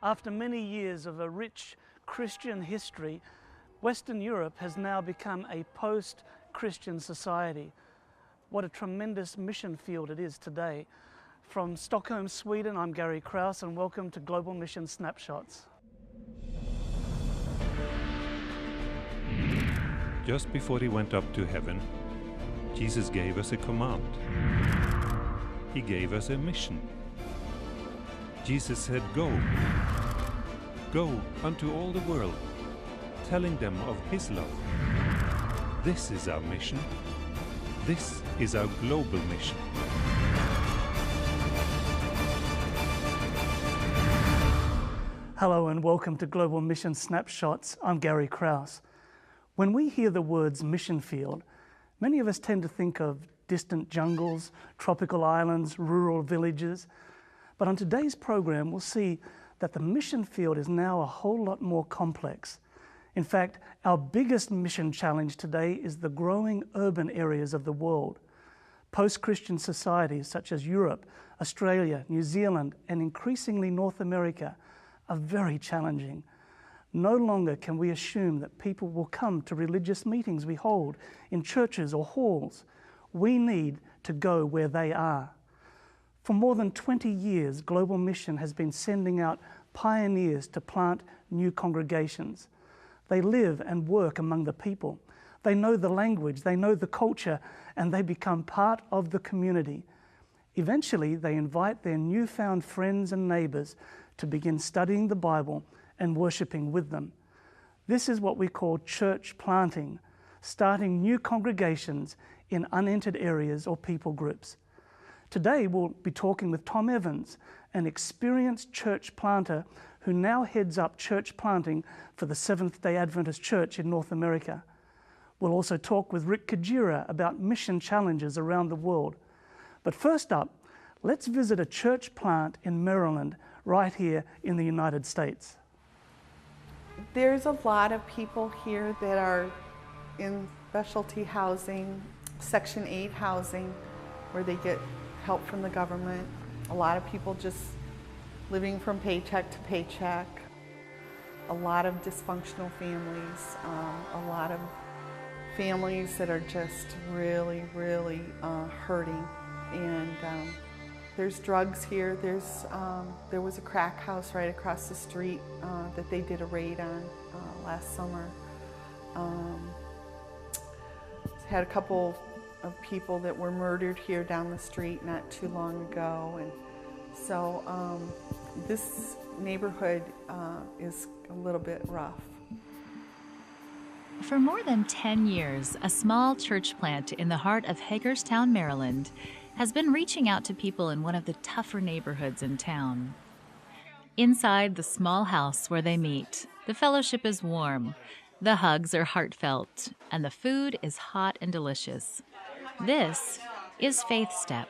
After many years of a rich Christian history, Western Europe has now become a post-Christian society. What a tremendous mission field it is today. From Stockholm, Sweden, I'm Gary Krause, and welcome to Global Mission Snapshots. Just before he went up to heaven, Jesus gave us a command. He gave us a mission. Jesus said, "Go. Go unto all the world, telling them of His love." This is our mission. This is our global mission. Hello and welcome to Global Mission Snapshots. I'm Gary Krause. When we hear the words mission field, many of us tend to think of distant jungles, tropical islands, rural villages. But on today's program, we'll see that the mission field is now a whole lot more complex. In fact, our biggest mission challenge today is the growing urban areas of the world. Post-Christian societies such as Europe, Australia, New Zealand, and increasingly North America are very challenging. No longer can we assume that people will come to religious meetings we hold in churches or halls. We need to go where they are. For more than 20 years, Global Mission has been sending out pioneers to plant new congregations. They live and work among the people. They know the language, they know the culture, and they become part of the community. Eventually, they invite their newfound friends and neighbors to begin studying the Bible and worshiping with them. This is what we call church planting, starting new congregations in unentered areas or people groups. Today, we'll be talking with Tom Evans, an experienced church planter who now heads up church planting for the Seventh-day Adventist Church in North America. We'll also talk with Rick Kajira about mission challenges around the world. But first up, let's visit a church plant in Maryland, right here in the United States. There's a lot of people here that are in specialty housing, Section 8 housing, where they get help from the government. A lot of people just living from paycheck to paycheck. A lot of dysfunctional families, a lot of families that are just really hurting. And there's drugs here. There was a crack house right across the street that they did a raid on last summer. Had a couple of people that were murdered here down the street not too long ago, and so this neighborhood is a little bit rough. For more than 10 years, a small church plant in the heart of Hagerstown, Maryland, has been reaching out to people in one of the tougher neighborhoods in town. Inside the small house where they meet, the fellowship is warm, the hugs are heartfelt, and the food is hot and delicious. This is Faith Step.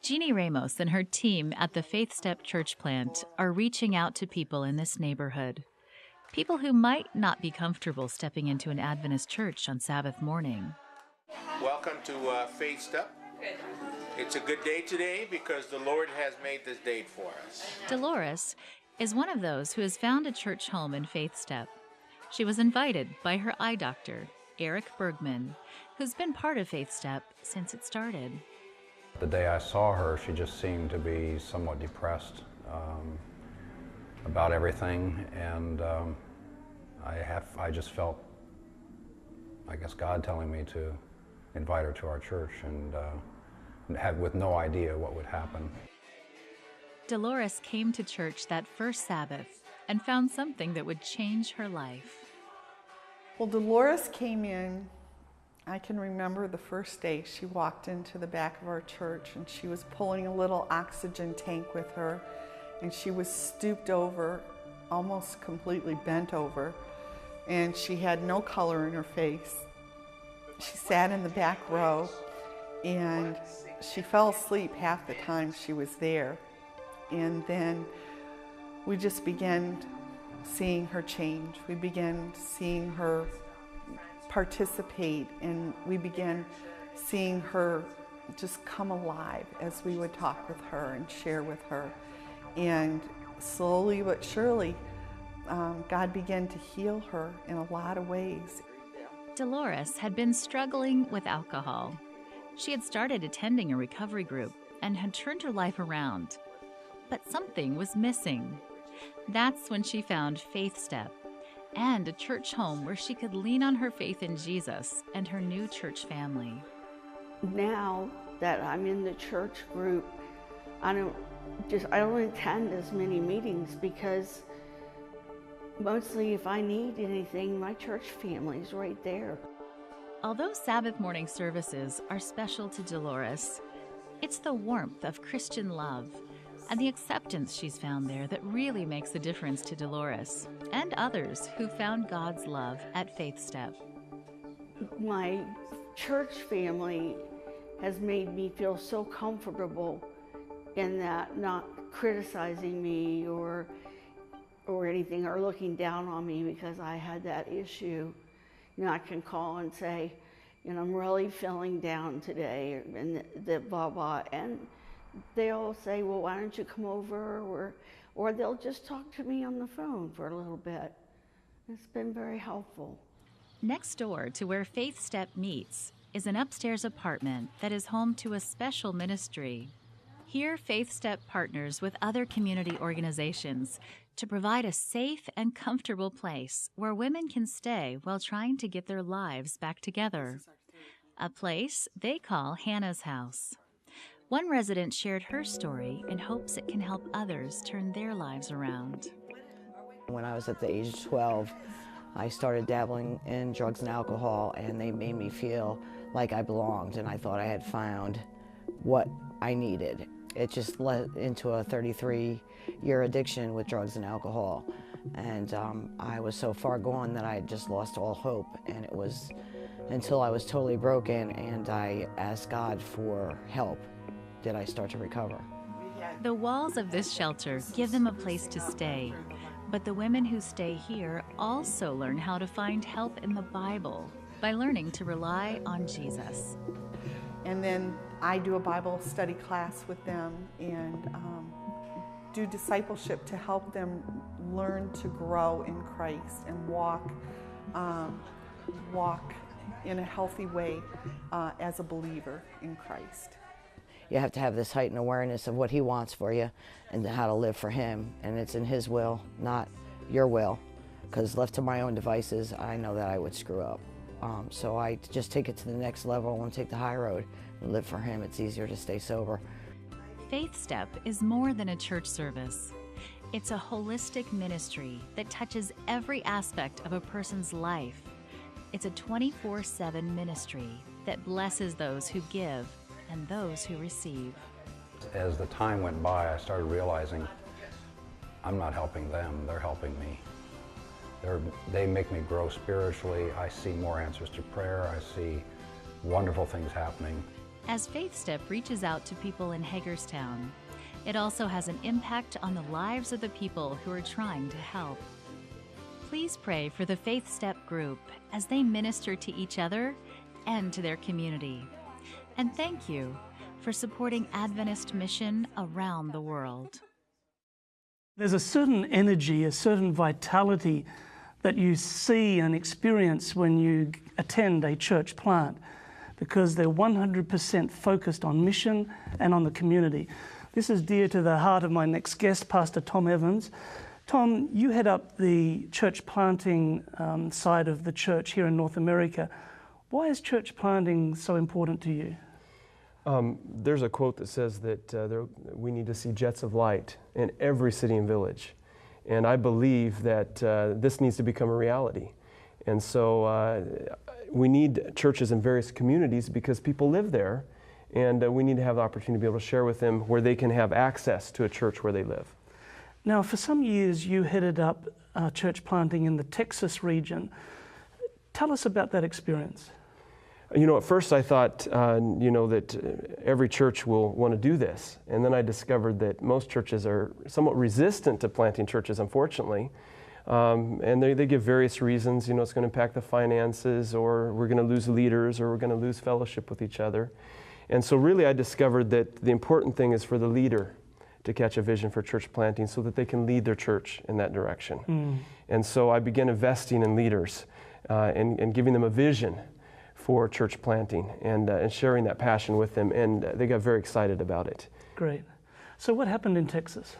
Jeannie Ramos and her team at the Faith Step church plant are reaching out to people in this neighborhood. People who might not be comfortable stepping into an Adventist church on Sabbath morning. Welcome to Faith Step. It's a good day today because the Lord has made this date for us. Dolores is one of those who has found a church home in Faith Step. She was invited by her eye doctor, Eric Bergman, who's been part of Faith Step since it started. The day I saw her, she just seemed to be somewhat depressed about everything, and I just felt, I guess, God telling me to invite her to our church, and had with no idea what would happen. Dolores came to church that first Sabbath and found something that would change her life. Well, Dolores came in, I can remember the first day she walked into the back of our church, and she was pulling a little oxygen tank with her, and she was stooped over, almost completely bent over, and she had no color in her face. She sat in the back row, and she fell asleep half the time she was there. And then we just began seeing her change. We began seeing her participate, and we began seeing her just come alive as we would talk with her and share with her. And slowly but surely, God began to heal her in a lot of ways. Dolores had been struggling with alcohol. She had started attending a recovery group and had turned her life around. But something was missing. That's when she found Faith Step and a church home where she could lean on her faith in Jesus and her new church family. Now that I'm in the church group, I don't attend as many meetings because mostly if I need anything, my church family's right there. Although Sabbath morning services are special to Dolores, it's the warmth of Christian love and the acceptance she's found there that really makes a difference to Dolores and others who found God's love at Faith Step. My church family has made me feel so comfortable in that, not criticizing me or anything, or looking down on me because I had that issue. You know, I can call and say, you know, I'm really feeling down today, and the blah blah, and they'll say, well, why don't you come over, or they'll just talk to me on the phone for a little bit. It's been very helpful. Next door to where Faith Step meets is an upstairs apartment that is home to a special ministry. Here, Faith Step partners with other community organizations to provide a safe and comfortable place where women can stay while trying to get their lives back together. A place they call Hannah's House. One resident shared her story in hopes it can help others turn their lives around. When I was at the age of 12, I started dabbling in drugs and alcohol, and they made me feel like I belonged, and I thought I had found what I needed. It just led into a 33-year addiction with drugs and alcohol. And I was so far gone that I had just lost all hope. And it was until I was totally broken and I asked God for help did I start to recover. The walls of this shelter give them a place to stay. But the women who stay here also learn how to find help in the Bible by learning to rely on Jesus. And then I do a Bible study class with them and do discipleship to help them learn to grow in Christ and walk in a healthy way as a believer in Christ. You have to have this heightened awareness of what He wants for you and how to live for Him. And it's in His will, not your will. Because left to my own devices, I know that I would screw up. So I just take it to the next level and take the high road and live for Him. It's easier to stay sober. Faith Step is more than a church service. It's a holistic ministry that touches every aspect of a person's life. It's a 24/7 ministry that blesses those who give and those who receive. As the time went by, I started realizing I'm not helping them, they're helping me. They make me grow spiritually. I see more answers to prayer. I see wonderful things happening. As Faith Step reaches out to people in Hagerstown, it also has an impact on the lives of the people who are trying to help. Please pray for the Faith Step group as they minister to each other and to their community. And thank you for supporting Adventist mission around the world. There's a certain energy, a certain vitality that you see and experience when you attend a church plant, because they're 100% focused on mission and on the community. This is dear to the heart of my next guest, Pastor Tom Evans. Tom, you head up the church planting side of the church here in North America. Why is church planting so important to you? There's a quote that says that we need to see jets of light in every city and village. And I believe that this needs to become a reality. And so we need churches in various communities because people live there, and we need to have the opportunity to be able to share with them where they can have access to a church where they live. Now, for some years you headed up church planting in the Texas region. Tell us about that experience. You know, at first I thought, that every church will want to do this. And then I discovered that most churches are somewhat resistant to planting churches, unfortunately. And they give various reasons. It's going to impact the finances, or we're going to lose leaders, or we're going to lose fellowship with each other. And so really I discovered that the important thing is for the leader to catch a vision for church planting so that they can lead their church in that direction. And so I began investing in leaders and giving them a vision for church planting and sharing that passion with them, and they got very excited about it. Great. So what happened in Texas?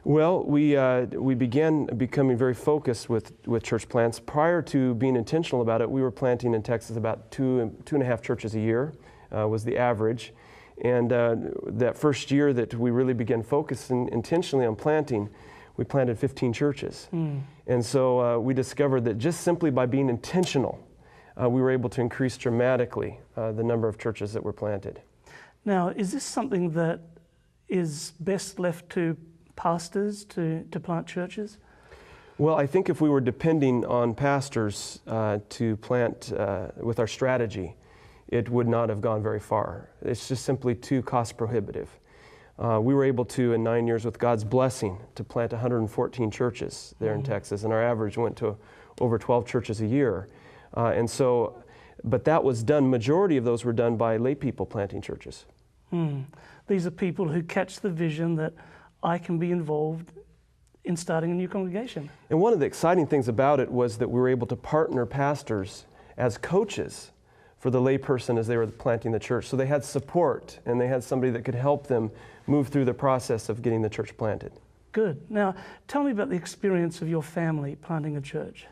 Well, we began becoming very focused with church plants. Prior to being intentional about it, we were planting in Texas about two and a half churches a year was the average. And that first year that we really began focusing intentionally on planting, we planted 15 churches. And so we discovered that just simply by being intentional, we were able to increase dramatically the number of churches that were planted. Now, is this something that is best left to pastors to plant churches? Well, I think if we were depending on pastors to plant with our strategy, it would not have gone very far. It's just simply too cost prohibitive. We were able to, in 9 years, with God's blessing, to plant 114 churches there in Texas, and our average went to over 12 churches a year. But that was done, majority of those were done by lay people planting churches. These are people who catch the vision that I can be involved in starting a new congregation. And one of the exciting things about it was that we were able to partner pastors as coaches for the layperson as they were planting the church. So they had support, and they had somebody that could help them move through the process of getting the church planted. Good. Now, tell me about the experience of your family planting a church.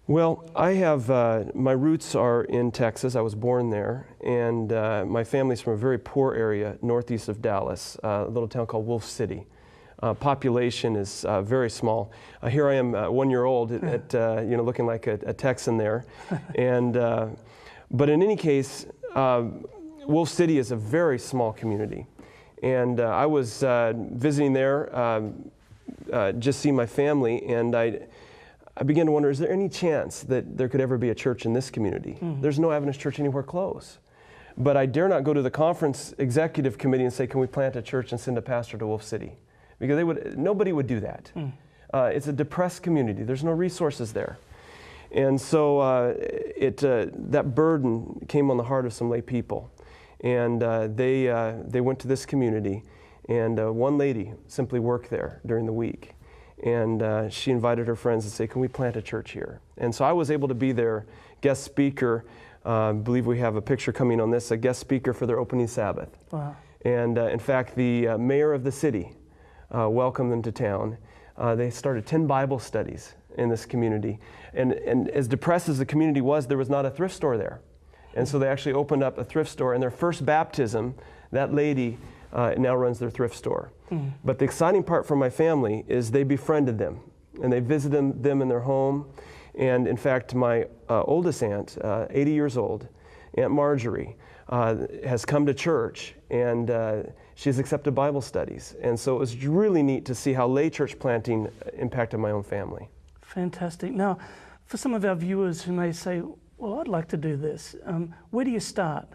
Well, I have, my roots are in Texas. I was born there, and my family's from a very poor area northeast of Dallas, a little town called Wolf City. Population is very small. Here I am, 1 year old, looking like a Texan there. And, but in any case, Wolf City is a very small community. And I was visiting there, just seeing my family, and I began to wonder, is there any chance that there could ever be a church in this community? There's no Adventist church anywhere close. But I dare not go to the conference executive committee and say, can we plant a church and send a pastor to Wolf City? Because nobody would do that. It's a depressed community. There's no resources there. And so that burden came on the heart of some lay people. And they went to this community, and one lady simply worked there during the week. And she invited her friends and said, can we plant a church here? And so I was able to be their guest speaker. I believe we have a picture coming on this, a guest speaker for their opening Sabbath. Wow. And in fact, the mayor of the city welcomed them to town. They started 10 Bible studies in this community. And as depressed as the community was, there was not a thrift store there. And so they actually opened up a thrift store. And their first baptism, that lady now runs their thrift store. But the exciting part for my family is they befriended them, and they visited them in their home. And in fact, my oldest aunt, 80 years old, Aunt Marjorie, has come to church, and she's accepted Bible studies. And so it was really neat to see how lay church planting impacted my own family. Fantastic. Now, for some of our viewers who may say, well, I'd like to do this, where do you start?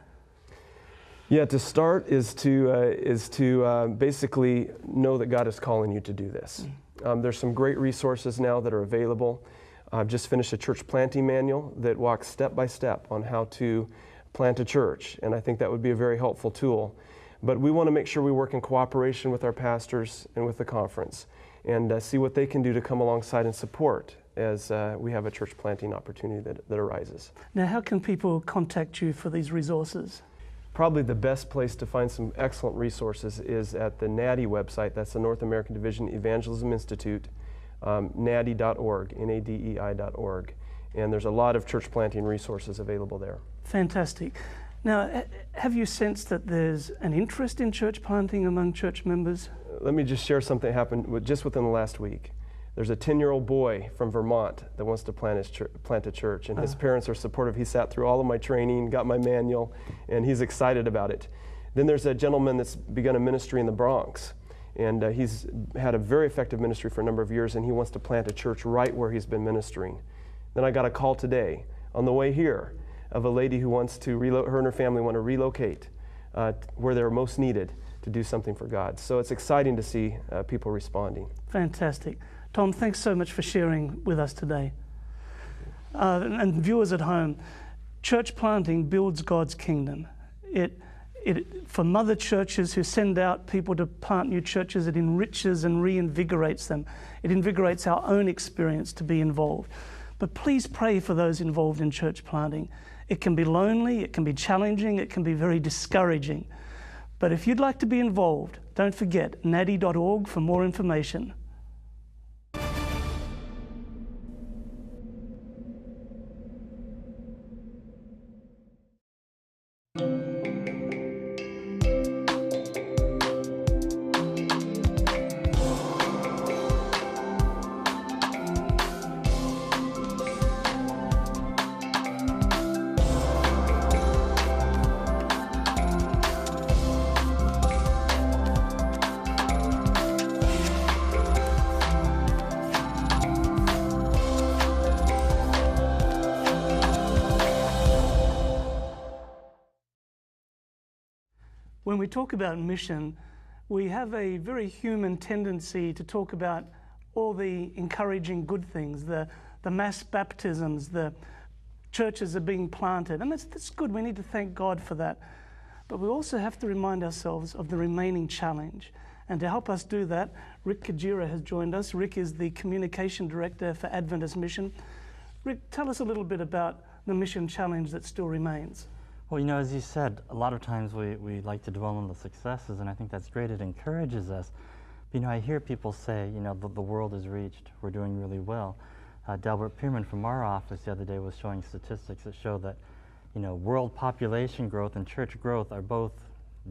Yeah, to start is to basically know that God is calling you to do this. There's some great resources now that are available. I've just finished a church planting manual that walks step by step on how to plant a church, and I think that would be a very helpful tool. But we want to make sure we work in cooperation with our pastors and with the conference, and see what they can do to come alongside and support as we have a church planting opportunity that arises. Now, how can people contact you for these resources? Probably the best place to find some excellent resources is at the NADI website. That's the North American Division Evangelism Institute, NADI.org, NADEI.org. And there's a lot of church planting resources available there. Fantastic. Now, have you sensed that there's an interest in church planting among church members? Let me just share something that happened just within the last week. There's a 10-year-old boy from Vermont that wants to plant a church, and his parents are supportive. He sat through all of my training, got my manual, and he's excited about it. Then there's a gentleman that's begun a ministry in the Bronx, and he's had a very effective ministry for a number of years, and he wants to plant a church right where he's been ministering. Then I got a call today on the way here of a lady who wants to her and her family want to relocate where they're most needed to do something for God. So it's exciting to see people responding. Fantastic. Tom, thanks so much for sharing with us today. And viewers at home, church planting builds God's kingdom. It For mother churches who send out people to plant new churches, it enriches and reinvigorates them. It invigorates our own experience to be involved. But please pray for those involved in church planting. It can be lonely, it can be challenging, it can be very discouraging. But if you'd like to be involved, don't forget nadi.org for more information. When we talk about mission, we have a very human tendency to talk about all the encouraging good things, the mass baptisms, the churches are being planted, and that's good. We need to thank God for that. But we also have to remind ourselves of the remaining challenge. And to help us do that, Rick Kajira has joined us. Rick is the Communication Director for Adventist Mission. Rick, tell us a little bit about the mission challenge that still remains. Well, you know, as you said, a lot of times we like to dwell on the successes, and I think that's great. It encourages us. But, you know, I hear people say, you know, the world is reached. We're doing really well. Delbert Pierman from our office the other day was showing statistics that show that, you know, world population growth and church growth are both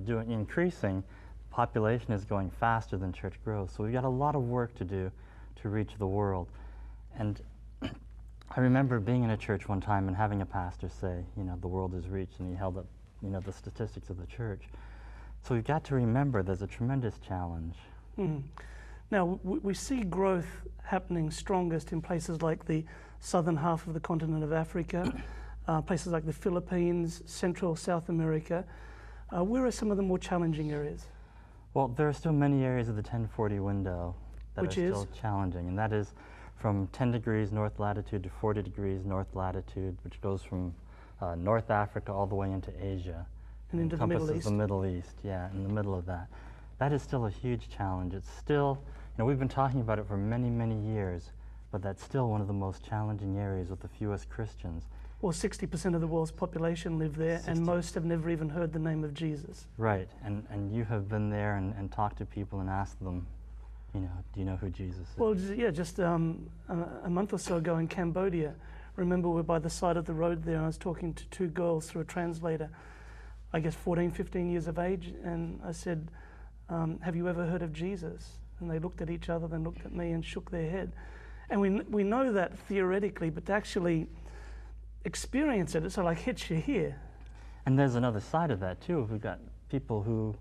increasing. Population is going faster than church growth. So we've got a lot of work to do to reach the world. And I remember being in a church one time and having a pastor say, you know, the world is reached, and he held up, you know, the statistics of the church. So we've got to remember there's a tremendous challenge. Mm. Now, we see growth happening strongest in places like the southern half of the continent of Africa, places like the Philippines, Central South America. Where are some of the more challenging areas? Well, there are still many areas of the 1040 window that Which are is? still challenging, and that is from 10 degrees north latitude to 40 degrees north latitude, which goes from North Africa all the way into Asia. And into the Middle encompasses East. the Middle East, yeah, in the middle of that. That is still a huge challenge. It's still, you know, we've been talking about it for many, many years, but that's still one of the most challenging areas with the fewest Christians. Well, 60% of the world's population live there, and most have never even heard the name of Jesus. Right, and you have been there and talked to people and asked them, you know, do you know who Jesus is? Well, yeah, just a month or so ago in Cambodia, remember we're by the side of the road there, and I was talking to two girls through a translator, I guess 14, 15 years of age, and I said, have you ever heard of Jesus? And they looked at each other, then looked at me and shook their head. And we know that theoretically, but to actually experience it, it sort of like hits you here. And there's another side of that too. We've got people who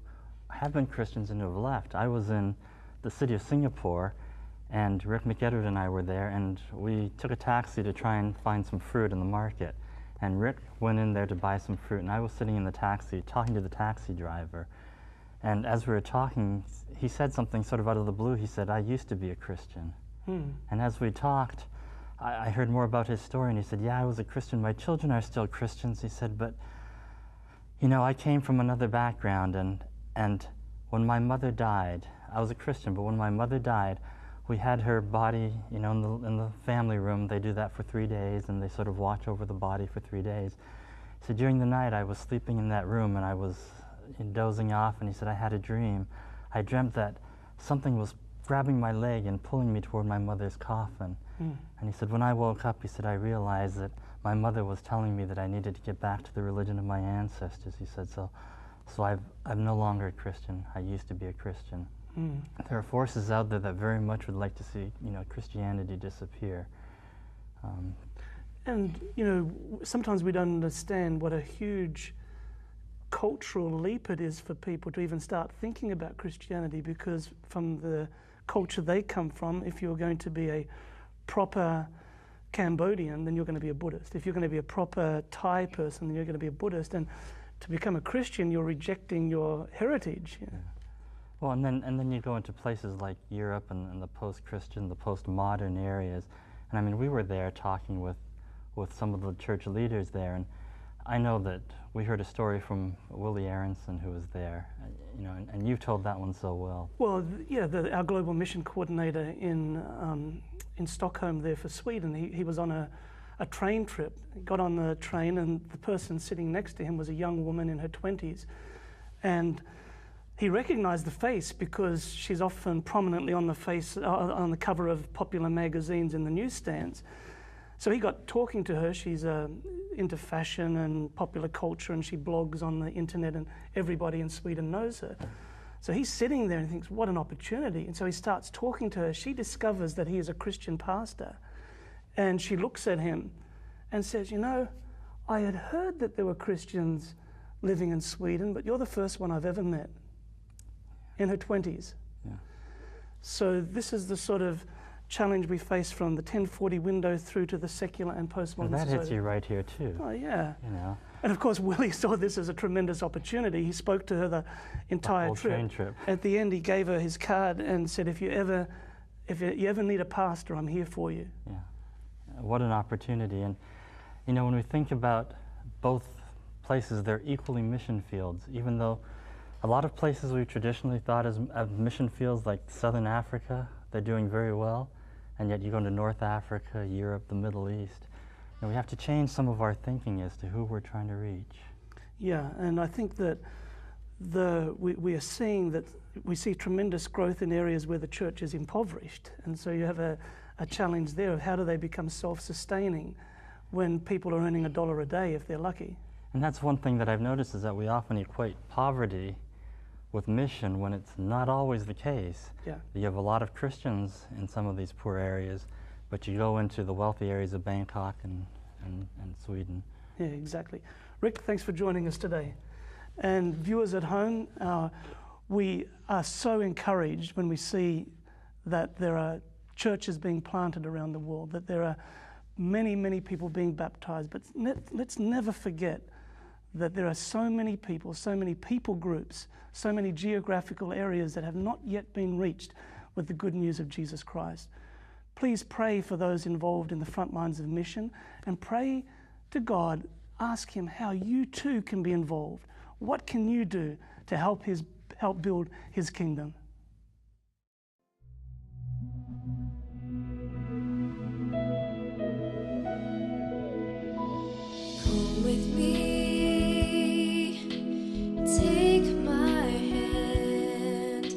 have been Christians and who have left. I was in the city of Singapore, and Rick McEdward and I were there, and we took a taxi to try and find some fruit in the market. And Rick went in there to buy some fruit, and I was sitting in the taxi talking to the taxi driver. And as we were talking, he said something sort of out of the blue. He said, I used to be a Christian. And as we talked, I heard more about his story, and he said, yeah, I was a Christian. My children are still Christians. He said, but, you know, I came from another background, and when my mother died, I was a Christian, but when my mother died, we had her body, you know, in the family room. They do that for 3 days, and they sort of watch over the body for 3 days. So during the night, I was sleeping in that room, and I was dozing off, and he said, I had a dream. I dreamt that something was grabbing my leg and pulling me toward my mother's coffin. And he said, when I woke up, he said, I realized that my mother was telling me that I needed to get back to the religion of my ancestors. He said, so I'm no longer a Christian. I used to be a Christian. There are forces out there that very much would like to see, you know, Christianity disappear. And, you know, sometimes we don't understand what a huge cultural leap it is for people to even start thinking about Christianity, because from the culture they come from, if you're going to be a proper Cambodian, then you're going to be a Buddhist. If you're going to be a proper Thai person, then you're going to be a Buddhist. And to become a Christian, you're rejecting your heritage. Yeah. Well, and then you go into places like Europe and the post-Christian, the post-modern areas. And I mean, we were there talking with some of the church leaders there, and I know that we heard a story from Willie Aronson, who was there, you know, and you've told that one so well. Well, yeah, our global mission coordinator in Stockholm there for Sweden, he was on a train trip. He got on the train, and the person sitting next to him was a young woman in her 20s. And he recognized the face because she's often prominently on the cover of popular magazines in the newsstands. So he got talking to her. She's into fashion and popular culture, and she blogs on the internet, and everybody in Sweden knows her. So he's sitting there and thinks, what an opportunity. And so he starts talking to her. She discovers that he is a Christian pastor. And she looks at him and says, you know, I had heard that there were Christians living in Sweden, but you're the first one I've ever met. In her 20s. Yeah. So this is the sort of challenge we face from the 1040 window through to the secular and postmodern That society. hits you right here too. Oh yeah. You know. And of course, Willie saw this as a tremendous opportunity. He spoke to her the entire whole train trip. At the end, he gave her his card and said, if you ever need a pastor, I'm here for you. Yeah. What an opportunity. And you know, when we think about both places, they're equally mission fields, even though a lot of places we've traditionally thought of mission fields, like Southern Africa, they're doing very well, and yet you go to North Africa, Europe, the Middle East, and we have to change some of our thinking as to who we're trying to reach. Yeah, and I think that we are seeing that we see tremendous growth in areas where the church is impoverished, and so you have a challenge there of how do they become self-sustaining when people are earning $1 a day if they're lucky. And that's one thing that I've noticed, is that we often equate poverty with mission when it's not always the case. Yeah. You have a lot of Christians in some of these poor areas, but you go into the wealthy areas of Bangkok and Sweden. Yeah, exactly. Rick, thanks for joining us today. And viewers at home, we are so encouraged when we see that there are churches being planted around the world, that there are many, many people being baptized, but let's never forget that there are so many people groups, so many geographical areas that have not yet been reached with the good news of Jesus Christ. Please pray for those involved in the front lines of mission, and pray to God, ask Him how you too can be involved. What can you do to help build His kingdom? Come with me. Take my hand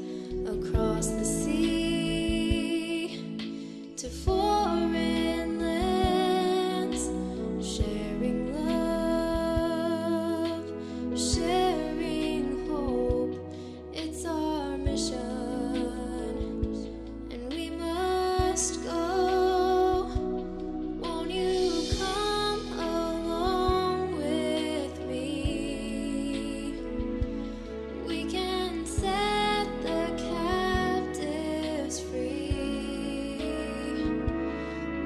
across the sea to foreign lands, sharing love, sharing hope. It's our mission, and we must go. Won't you come along with me? We can set the captives free.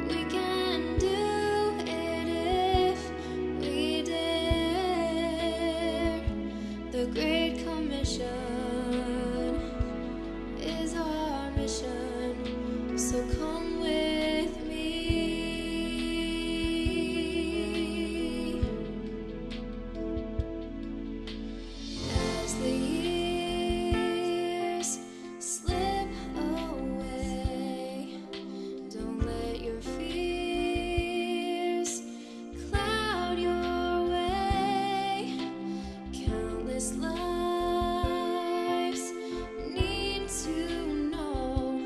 We can do it if we dare. The Great Commission is our mission, so come with me. As the years slip away, don't let your fears cloud your way. Countless lives need to know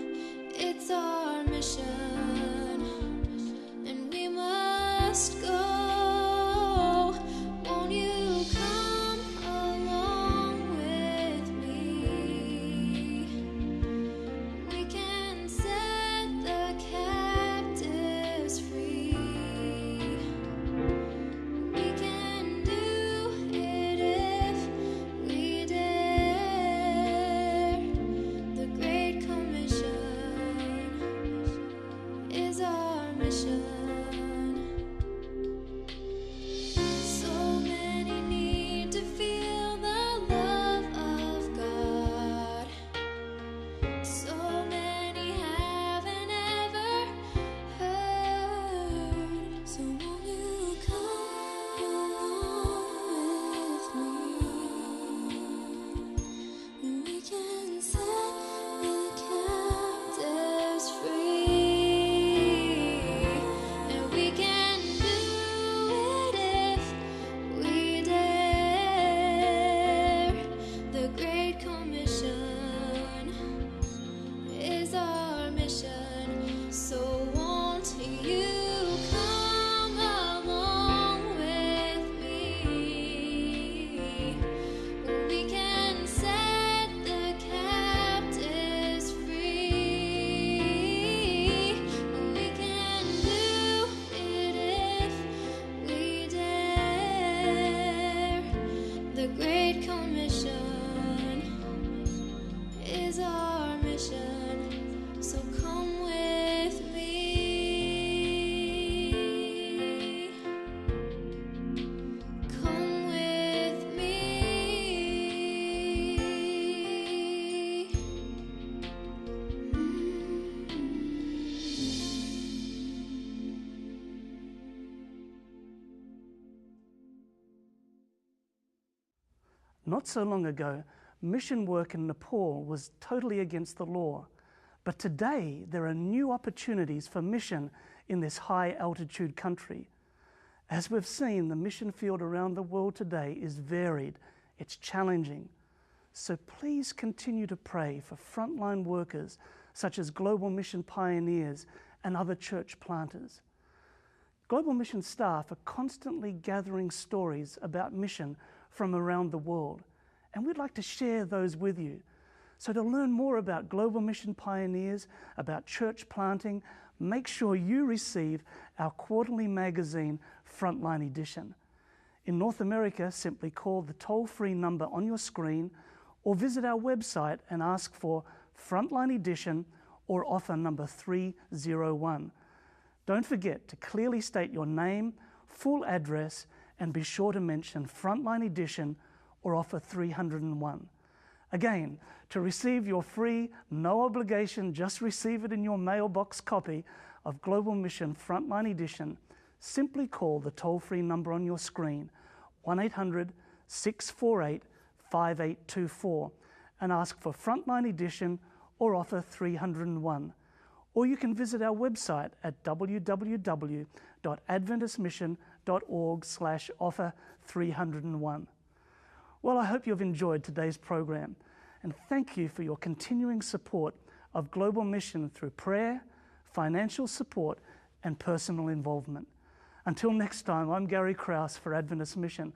it's our mission, and we must go. Won't you come along with me? We can set the captives free. We can do it if we Great Commission is our mission, so come with me. Come with me. Not so long ago, mission work in Nepal was totally against the law. But today, there are new opportunities for mission in this high-altitude country. As we've seen, the mission field around the world today is varied, it's challenging. So please continue to pray for frontline workers such as global mission pioneers and other church planters. Global mission staff are constantly gathering stories about mission from around the world, and we'd like to share those with you. So to learn more about global mission pioneers, about church planting, make sure you receive our quarterly magazine, Frontline Edition. In North America, simply call the toll-free number on your screen or visit our website and ask for Frontline Edition or offer number 301. Don't forget to clearly state your name, full address, and be sure to mention Frontline Edition or offer 301. Again, to receive your free, no obligation, just receive it in your mailbox copy of Global Mission Frontline Edition, simply call the toll-free number on your screen, 1-800-648-5824, and ask for Frontline Edition or offer 301. Or you can visit our website at www.adventistmission.org/offer 301. Well, I hope you've enjoyed today's program, and thank you for your continuing support of Global Mission through prayer, financial support, and personal involvement. Until next time, I'm Gary Krause for Adventist Mission,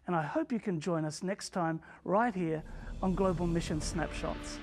and I hope you can join us next time right here on Global Mission Snapshots.